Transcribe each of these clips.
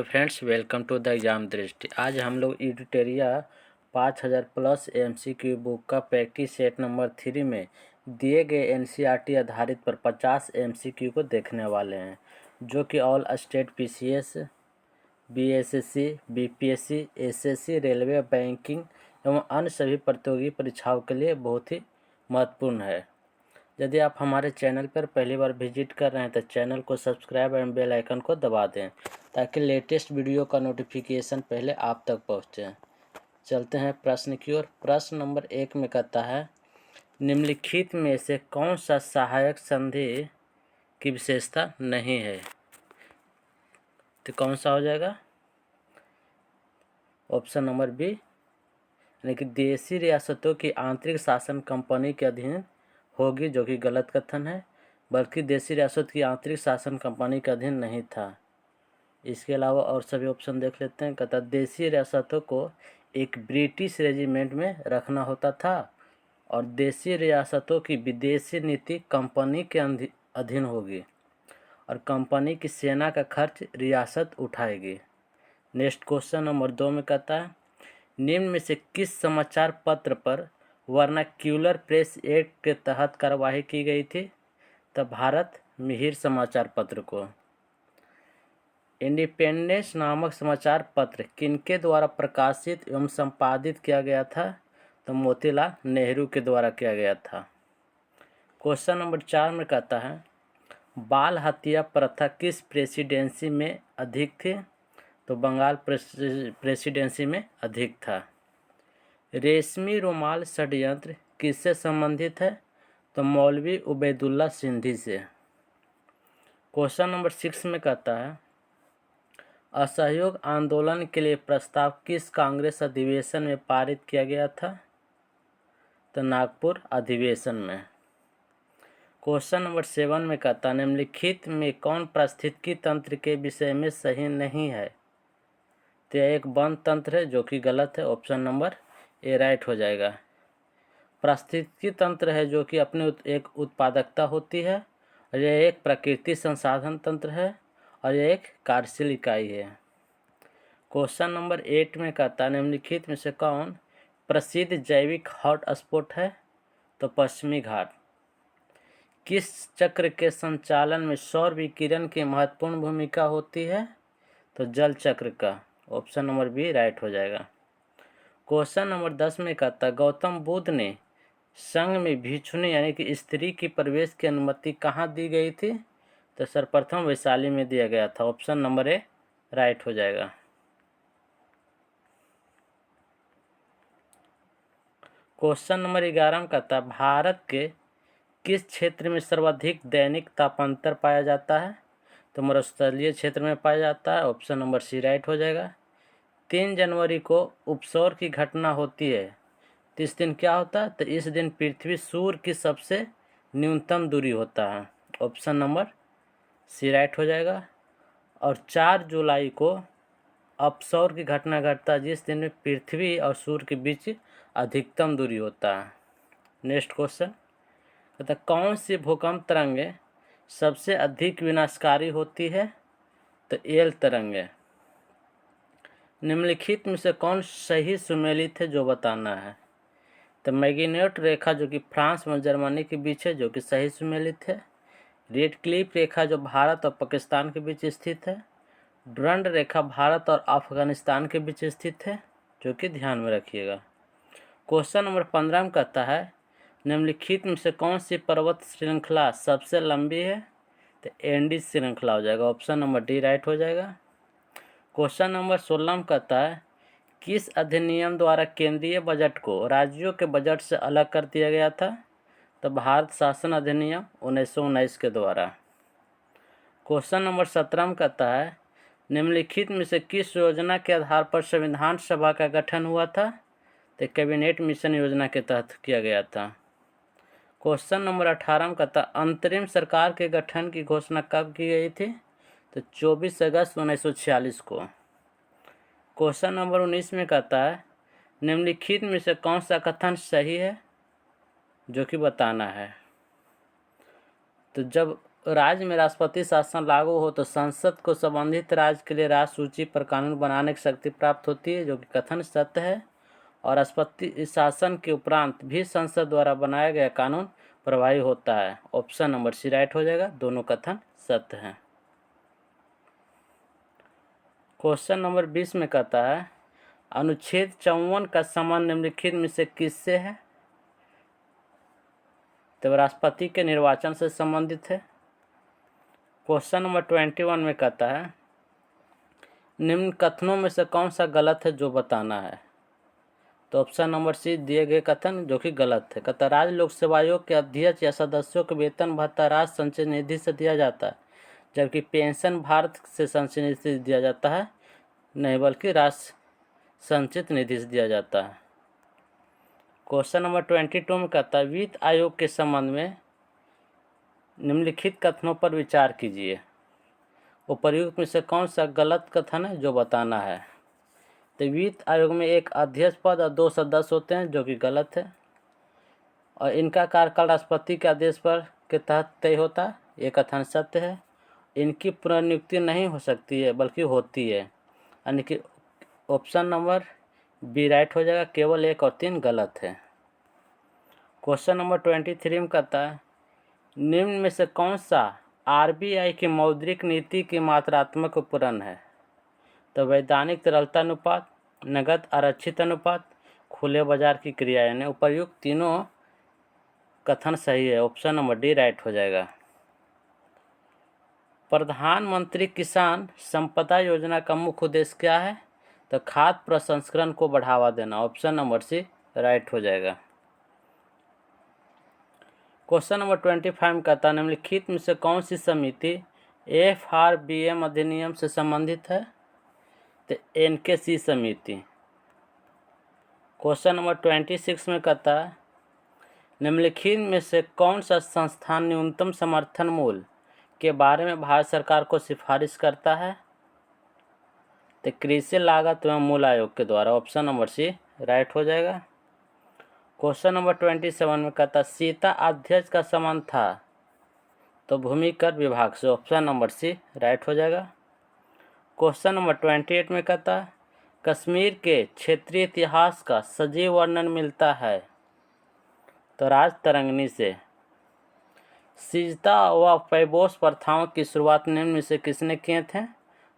Hello friends, welcome to the exam Drishti. आज हम लोग एडिटोरिया 5000 प्लस एमसीक्यू बुक का प्रैक्टिस सेट नंबर 3 में दिए गए एनसीईआरटी आधारित पर 50 एमसीक्यू को देखने वाले हैं, जो कि all state PCS, BSSC, BPSC, SSC, railway, banking एवं अन्य सभी प्रतियोगी परीक्षाओं के लिए बहुत ही महत्वपूर्ण है। यदि आप हमारे चैनल पर पहली बार विजिट कर रहे हैं तो चैनल को सब्सक्राइब एवं बेल आइकन को दबा दें ताकि लेटेस्ट वीडियो का नोटिफिकेशन पहले आप तक पहुंचे। चलते हैं प्रश्न की ओर। प्रश्न नंबर 1 में कहता है, निम्नलिखित में से कौन सा सहायक संधि की विशेषता नहीं है? तो कौन सा हो जाएगा? ऑप्शन नंबर बी, यानी कि देशी रियासतों की आंतरिक शासन कंपनी के अधीन होगी, जो कि गलत कथन है, बल्कि देशी रियासत की आंतरिक शासन कंपनी के अधीन नहीं था। इसके अलावा और सभी ऑप्शन देख लेते हैं। कहता देशी रियासतों को एक ब्रिटिश रेजिमेंट में रखना होता था और देशी रियासतों की विदेशी नीति कंपनी के अधीन होगी और कंपनी की सेना का खर्च रियासत उठाएगी। नेक्स्ट क्वेश्चन नंबर 2 में कहता है, निम्न में से किस समाचार पत्र पर वर्नाक्यूलर प्रेस एक्ट के तहत कार्रवाई की गई थी? तो भारत मिहिर समाचार पत्र को। इंडिपेंडेंस नामक समाचार पत्र किनके द्वारा प्रकाशित एवं संपादित किया गया था? तो मोतीलाल नेहरू के द्वारा किया गया था। क्वेश्चन नंबर 4 में कहता है, बाल हत्या प्रथा किस प्रेसिडेंसी में अधिक थी? तो बंगाल प्रेसिडेंसी में अधिक था। रेशमी रुमाल षड्यंत्र किससे संबंधित है? तो मौलवी उबैदुल्ला सिंधी से। क्वेश्चन नंबर 6 में कहता है, असहयोग आंदोलन के लिए प्रस्ताव किस कांग्रेस अधिवेशन में पारित किया गया था? तो नागपुर अधिवेशन में। क्वेश्चन नंबर 7 में कहता है, निम्नलिखित में कौन पारिस्थितिकी तंत्र के विषय में सही नहीं है? तो यह एक वन तंत्र है, जो कि गलत है। ऑप्शन नंबर ए राइट हो जाएगा। पारिस्थितिकी तंत्र है जो कि अपनी एक उत्पादकता होती है, और यह एक प्रकृति संसाधन तंत्र है, और यह एक कार्यशील इकाई है। क्वेश्चन नंबर 8 में कहता है, निम्नलिखित में से कौन प्रसिद्ध जैविक हॉटस्पॉट है? तो पश्चिमी घाट। किस चक्र के संचालन में सौर विकिरण की महत्वपूर्ण भूमिका होती है? तो जल चक्र का। ऑप्शन नंबर बी राइट हो जाएगा। क्वेश्चन नंबर 10 में कहता है, गौतम बुद्ध ने संघ में भिक्षुणी यानी कि स्त्री की प्रवेश की अनुमति कहाँ दी गई थी? तो सर्वप्रथम वैशाली में दिया गया था। ऑप्शन नंबर ए राइट हो जाएगा। क्वेश्चन नंबर 11 में कहता है, भारत के किस क्षेत्र में सर्वाधिक दैनिक तापांतर पाया जाता है? तो मरुस्थलीय क्षेत्र में पाया जाता है। ऑप्शन नंबर सी राइट हो जाएगा। 3 जनवरी को उपसौर की घटना होती है, तो इस दिन क्या होता है? तो इस दिन पृथ्वी सूर्य की सबसे न्यूनतम दूरी होता है। ऑप्शन नंबर सी राइट हो जाएगा। और 4 जुलाई को अपसौर की घटना घटता है, जिस दिन में पृथ्वी और सूर्य के बीच अधिकतम दूरी होता है। नेक्स्ट क्वेश्चन कहता, कौन सी भूकंप तरंगें सबसे अधिक विनाशकारी होती है? तो एल तरंगें। निम्नलिखित में से कौन सही सुमेलित है, जो बताना है? तो मैग्नीट्यूड रेखा जो कि फ्रांस और जर्मनी के बीच है, जो कि सही सुमेलित है। रेड क्लिफ रेखा जो भारत और पाकिस्तान के बीच स्थित है। डुरंड रेखा भारत और अफगानिस्तान के बीच स्थित है, जो कि ध्यान में रखिएगा। क्वेश्चन नंबर 15 में कहता है, निम्नलिखित में से कौन सी पर्वत श्रृंखला सबसे लंबी है? तो एंडीज श्रृंखला हो जाएगा। ऑप्शन नंबर डी राइट हो जाएगा। क्वेश्चन नंबर 16 में कहता है, किस अधिनियम द्वारा केंद्रीय बजट को राज्यों के बजट से अलग कर दिया गया था? तो भारत शासन अधिनियम 1919 के द्वारा। क्वेश्चन नंबर 17 में कहता है, निम्नलिखित में से किस योजना के आधार पर संविधान सभा का गठन हुआ था? तो कैबिनेट मिशन योजना के तहत किया गया था। क्वेश्चन नंबर 18 में कहता है, अंतरिम सरकार के गठन की घोषणा कब की गई थी? तो 24 अगस्त 1946 को। क्वेश्चन नंबर 19 में कहता है, निम्नलिखित में से कौन सा कथन सही है, जो कि बताना है? तो जब राज्य में राष्ट्रपति शासन लागू हो तो संसद को संबंधित राज्य के लिए राज्य सूची पर कानून बनाने की शक्ति प्राप्त होती है, जो कि कथन सत्य है। और राष्ट्रपति शासन के उपरांत भी संसद द्वारा बनाया गया कानून प्रभावी होता है। ऑप्शन नंबर सी राइट हो जाएगा, दोनों कथन सत्य हैं। क्वेश्चन नंबर 20 में कहता है अनुच्छेद 54 का संबंध निम्नलिखित में से किससे है? तो राष्ट्रपति के निर्वाचन से संबंधित है। क्वेश्चन नंबर 21 में कहता है निम्न कथनों में से कौन सा गलत है जो बताना है? तो ऑप्शन नंबर सी दिए गए कथन जो कि गलत है। कहता राज्य लोक सेवा आयोग के अध्यक्ष या सदस्यों को वेतन भत्ता राज्य संचय निधि से दिया जाता है, जबकि पेंशन भारत से संचय निधि से दिया जाता है, नहीं बल्कि राज्य संचित निधि से दिया जाता है। क्वेश्चन नंबर 22 में कहता है वित्त आयोग के संबंध में निम्नलिखित कथनों पर विचार कीजिए। उपर्युक्त में से कौन सा गलत कथन है जो बताना है? तो वित्त आयोग में एक अध्यक्ष पद और 2 सदस्य होते हैं, जो कि गलत है। और इनका कार्यकाल राष्ट्रपति के आदेश पर के तहत तय होता है, ये कथन सत्य है। इनकी पुनर्नियुक्ति नहीं हो सकती है बल्कि होती है, यानी कि ऑप्शन नंबर बी राइट हो जाएगा। केवल 1 और 3 गलत है। क्वेश्चन नंबर 23 में कहता है निम्न में से कौन सा आरबीआई की मौद्रिक नीति की मात्रात्मक उपकरण है? तो वैधानिक तरलता अनुपात, नगद आरक्षित अनुपात, खुले बाजार की क्रिया, यानी उपर्युक्त तीनों कथन सही है। ऑप्शन नंबर डी राइट हो जाएगा। प्रधानमंत्री किसान संपदा योजना का मुख्य उद्देश्य क्या है? तो खाद्य प्रसंस्करण को बढ़ावा देना। ऑप्शन नंबर सी राइट हो जाएगा। क्वेश्चन नंबर 25 में कहता है निम्नलिखित में से कौन सी समिति FRBM अधिनियम से संबंधित है? तो NKC समिति। क्वेश्चन नंबर 26 में कहता है निम्नलिखित में से कौन सा संस्थान न्यूनतम समर्थन मूल्य के बारे में भारत सरकार को सिफारिश करता है? तो कृषि लागत एवं मूल्य आयोग के द्वारा। ऑप्शन नंबर सी राइट हो जाएगा। क्वेश्चन नंबर 27 में कहता सीता अध्यक्ष का संबंध था तो भूमि कर विभाग से। ऑप्शन नंबर सी राइट हो जाएगा। क्वेश्चन नंबर 28 में कहता कश्मीर के क्षेत्रीय इतिहास का सजीव वर्णन मिलता है तो राज तरंगिणी से। सिजदा व पैबोस प्रथाओं की शुरुआत निम्न में से किसने किए थे?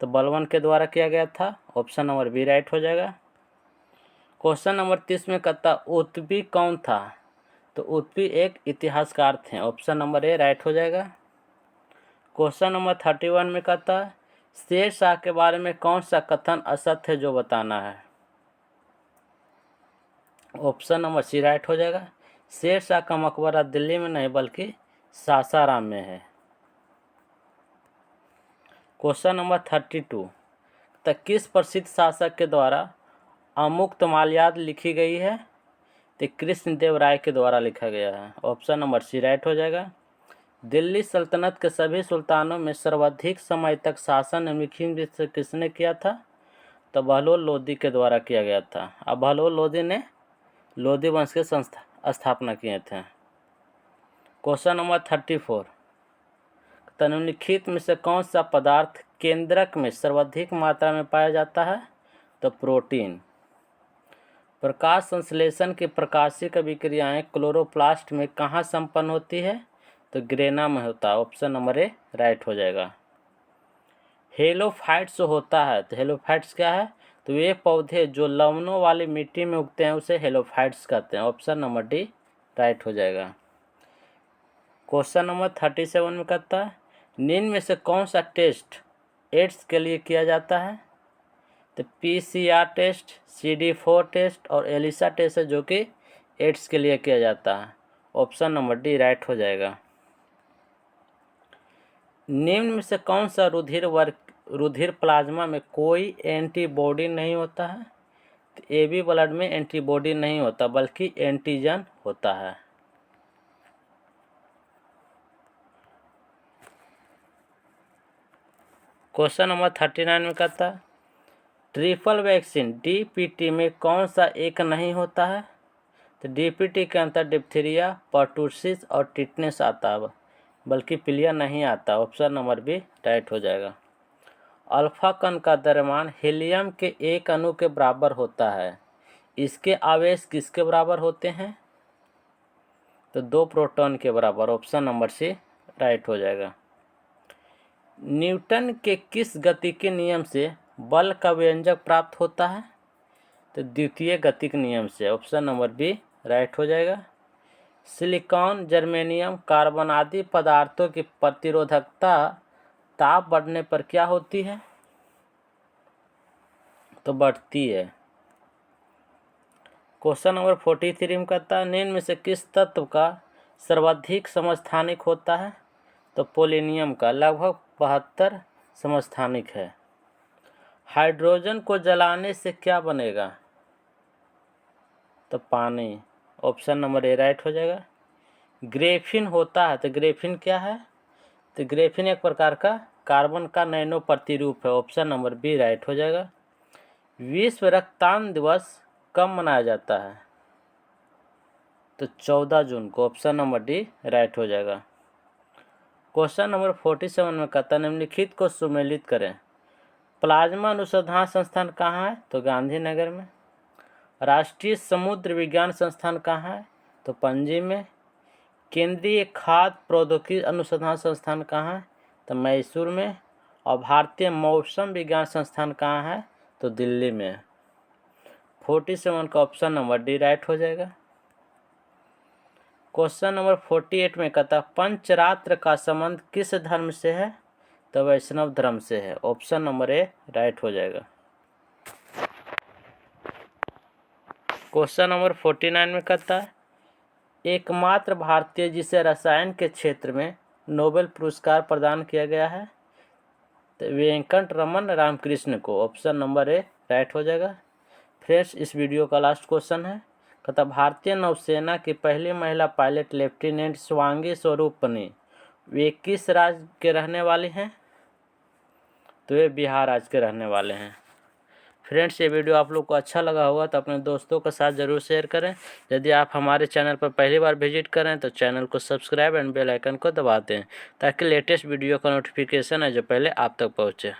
तो बलवन के द्वारा किया गया था। ऑप्शन नंबर बी राइट हो जाएगा। क्वेश्चन नंबर 30 में कहता उत्पी कौन था? तो उत्पी एक इतिहासकार थे। ऑप्शन नंबर ए राइट हो जाएगा। क्वेश्चन नंबर 31 में कहता शेर शाह के बारे में कौन सा कथन असत्य है जो बताना है? ऑप्शन नंबर सी राइट हो जाएगा। शेर शाह का मकबरा दिल्ली में नहीं बल्कि सासाराम में है। क्वेश्चन नंबर 32 तक किस प्रसिद्ध शासक के द्वारा अमुक्त माल्याद लिखी गई है? तो कृष्णदेव राय के द्वारा लिखा गया है। ऑप्शन नंबर सी राइट हो जाएगा। दिल्ली सल्तनत के सभी सुल्तानों में सर्वाधिक समय तक शासन निम्नलिखित से किसने किया था? तो बहलोल लोदी के द्वारा किया गया था। अब बहलोल लोदी ने लोदी वंश के स्थापना किए थे। क्वेश्चन नंबर 34 निम्नलिखित में से कौन सा पदार्थ केंद्रक में सर्वाधिक मात्रा में पाया जाता है? तो प्रोटीन। प्रकाश संश्लेषण की प्रकाशिक अभिक्रियाएं क्लोरोप्लास्ट में कहाँ संपन्न होती है? तो ग्रेना में होता है। ऑप्शन नंबर ए राइट हो जाएगा। हेलोफाइट्स होता है तो हेलोफाइट्स क्या है? तो ये पौधे जो लवणों वाली मिट्टी में उगते हैं उसे हेलोफाइट्स कहते हैं। ऑप्शन नंबर डी राइट हो जाएगा। क्वेश्चन नंबर 37 में कहता है निम्न में से कौन सा टेस्ट एड्स के लिए किया जाता है? तो PCR टेस्ट, CD4 टेस्ट और एलिसा टेस्ट है जो कि एड्स के लिए किया जाता है। ऑप्शन नंबर डी राइट हो जाएगा। निम्न में से कौन सा रुधिर प्लाज्मा में कोई एंटीबॉडी नहीं होता है? तो AB ब्लड में एंटीबॉडी नहीं होता बल्कि एंटीजन होता है। क्वेश्चन नंबर 39 में कहता ट्रिपल वैक्सीन DPT में कौन सा एक नहीं होता है? तो DPT के अंतर डिप्थीरिया, पर्टूसिस और टिटनेस आता है। बल्कि पीलिया नहीं आता। ऑप्शन नंबर बी राइट हो जाएगा। अल्फा कण का द्रव्यमान हीलियम के एक अणु के बराबर होता है। इसके आवेश किसके बराबर होते हैं? तो 2 प्रोटॉन के बराबर। ऑप्शन नंबर सी राइट हो जाएगा। न्यूटन के किस गतिकी नियम से बल का व्यंजक प्राप्त होता है? तो द्वितीय गतिक नियम से। ऑप्शन नंबर बी राइट हो जाएगा। सिलिकॉन, जर्मेनियम, कार्बन आदि पदार्थों की प्रतिरोधकता ताप बढ़ने पर क्या होती है? तो बढ़ती है। क्वेश्चन नंबर 43 में कहता है निम्न में से किस तत्व का सर्वाधिक समस्थानिक होता है? तो पोलिनियम का लगभग 72 समस्थानिक है। हाइड्रोजन को जलाने से क्या बनेगा? तो पानी। ऑप्शन नंबर ए राइट हो जाएगा। ग्रेफिन होता है, तो ग्रेफिन क्या है? तो ग्रेफिन एक प्रकार का कार्बन का नैनो प्रतिरूप है। ऑप्शन नंबर बी राइट हो जाएगा। विश्व रक्तदान दिवस कब मनाया जाता है? तो 14 जून को। ऑप्शन नंबर डी राइट हो जाएगा। क्वेश्चन नंबर 47 में कहता है निम्नलिखित को सुमेलित करें। प्लाज्मा अनुसंधान संस्थान कहाँ है? तो गांधीनगर में। राष्ट्रीय समुद्र विज्ञान संस्थान कहाँ है? तो पणजी में। केंद्रीय खाद्य प्रौद्योगिकी अनुसंधान संस्थान कहाँ है? तो मैसूर में। और भारतीय मौसम विज्ञान संस्थान कहाँ है? तो दिल्ली में। 47 का ऑप्शन नंबर डी राइट हो जाएगा। क्वेश्चन नंबर 48 में कहता पंचरात्र का संबंध किस धर्म से है? तो वैष्णव धर्म से है। ऑप्शन नंबर ए राइट हो जाएगा। क्वेश्चन नंबर 49 में कहता है एकमात्र भारतीय जिसे रसायन के क्षेत्र में नोबेल पुरस्कार प्रदान किया गया है? तो वेंकट रमन रामकृष्ण को। ऑप्शन नंबर ए राइट हो जाएगा। फ्रेंड्स, इस वीडियो का लास्ट क्वेश्चन है। कहता भारतीय नौसेना की पहली महिला पायलट लेफ्टिनेंट शिवांगी स्वरूप बनी, वे किस राज्य के रहने वाले हैं? तो वे बिहार राज्य के रहने वाले हैं। फ्रेंड्स, ये वीडियो आप लोग को अच्छा लगा होगा तो अपने दोस्तों के साथ ज़रूर शेयर करें। यदि आप हमारे चैनल पर पहली बार विजिट करें तो चैनल को सब्सक्राइब एंड बेल आइकन को दबा दें ताकि लेटेस्ट वीडियो का नोटिफिकेशन है जो पहले आप तक पहुँचे।